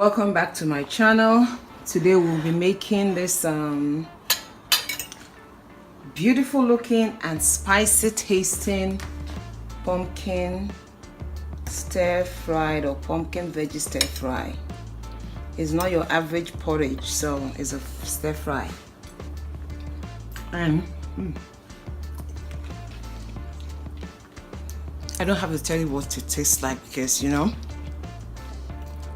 Welcome back to my channel. Today we'll be making this beautiful looking and spicy tasting pumpkin stir fried or pumpkin veggie stir fry. It's not your average porridge, so it's a stir fry. And I don't have to tell you what it tastes like because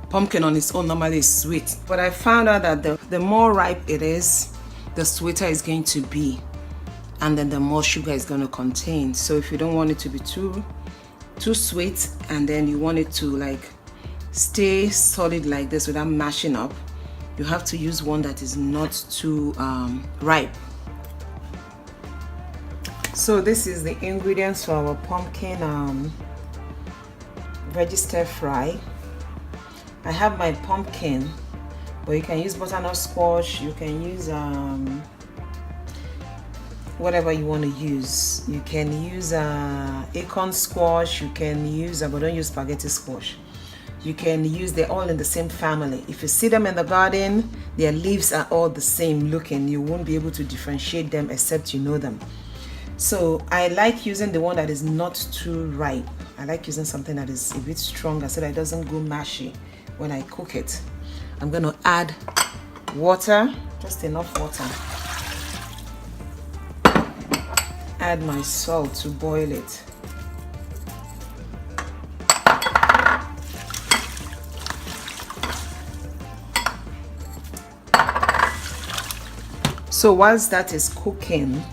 pumpkin on its own normally is sweet, but I found out that the more ripe it is, the sweeter it's going to be, and then the more sugar it's going to contain. So if you don't want it to be too sweet and then you want it to like stay solid like this without mashing up, you have to use one that is not too ripe. So this is the ingredients for our pumpkin veggie stir fry. I have my pumpkin, but you can use butternut squash, you can use whatever you want to use. You can use acorn squash, you can use, but don't use spaghetti squash. You can use, they're all in the same family. If you see them in the garden, their leaves are all the same looking. You won't be able to differentiate them except you know them. So I like using the one that is not too ripe. I like using something that is a bit stronger so that it doesn't go mushy when I cook it. I'm going to add water, just enough water. Add my salt to boil it. So whilst that is cooking,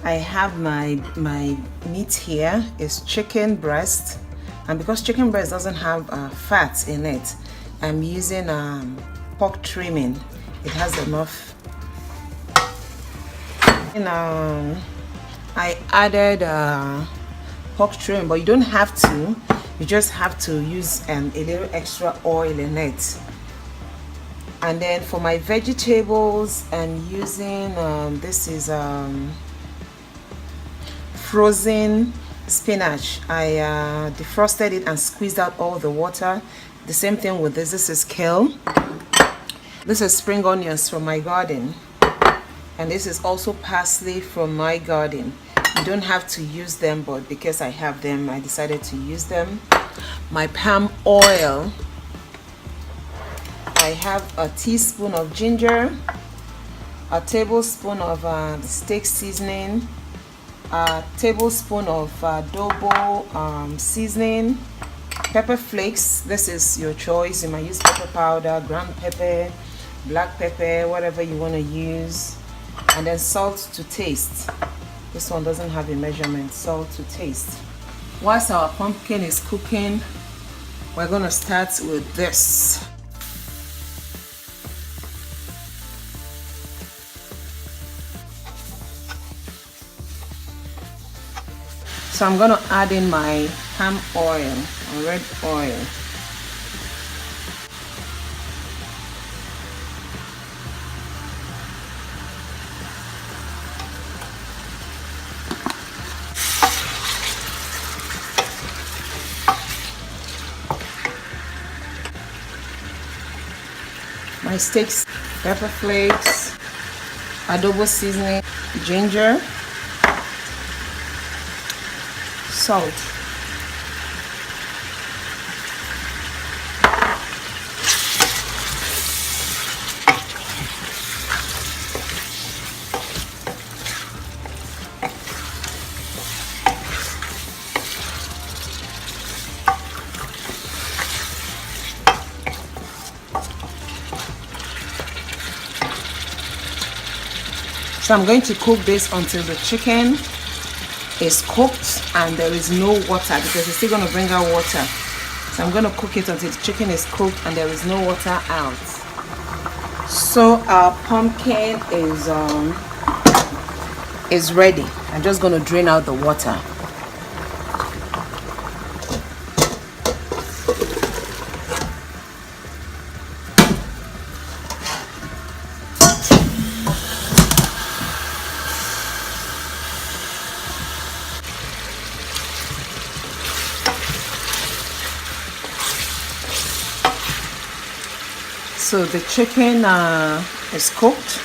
I have my meat here. Is chicken breast, and because chicken breast doesn't have fat in it, I'm using pork trimming. It has enough. I added pork trimming, but you don't have to. You just have to use a little extra oil in it. And then for my vegetables, I'm using this is frozen spinach. I defrosted it and squeezed out all the water. The same thing with this. This is kale. This is spring onions from my garden, and this is also parsley from my garden. You don't have to use them, but because I have them, I decided to use them. My palm oil. I have a teaspoon of ginger, a tablespoon of steak seasoning, a tablespoon of adobo seasoning, pepper flakes. This is your choice. You might use pepper powder, ground pepper, black pepper, whatever you want to use, and then salt to taste. This one doesn't have a measurement. Salt to taste. Whilst our pumpkin is cooking, we're going to start with this. So I'm going to add in my palm oil or red oil. My steaks, pepper flakes, adobo seasoning, ginger, salt. So I'm going to cook this until the chicken is cooked and there is no water, because it's still going to bring out water. So I'm going to cook it until the chicken is cooked and there is no water out. So our pumpkin is ready. I'm just going to drain out the water. So the chicken is cooked.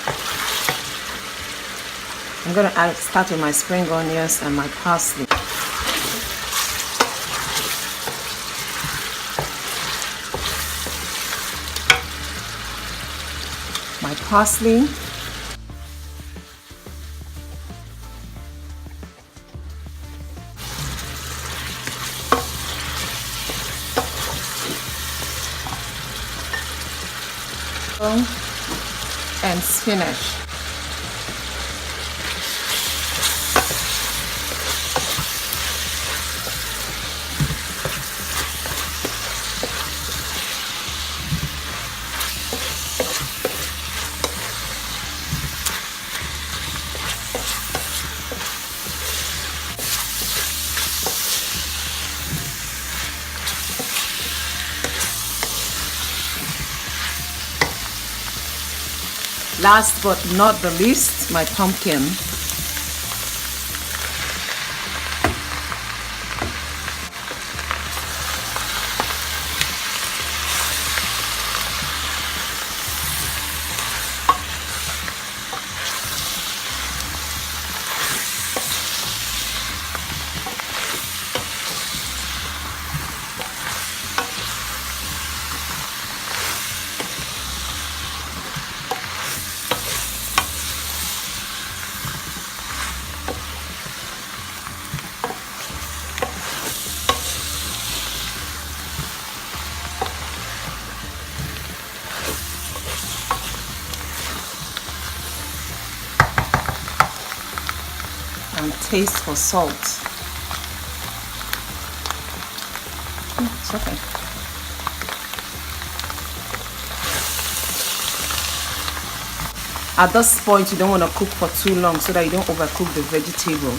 I'm going to start with my spring onions and my parsley. My parsley. And spinach. Last but not the least, my pumpkin. And taste for salt. It's okay. At this point, you don't want to cook for too long so that you don't overcook the vegetable.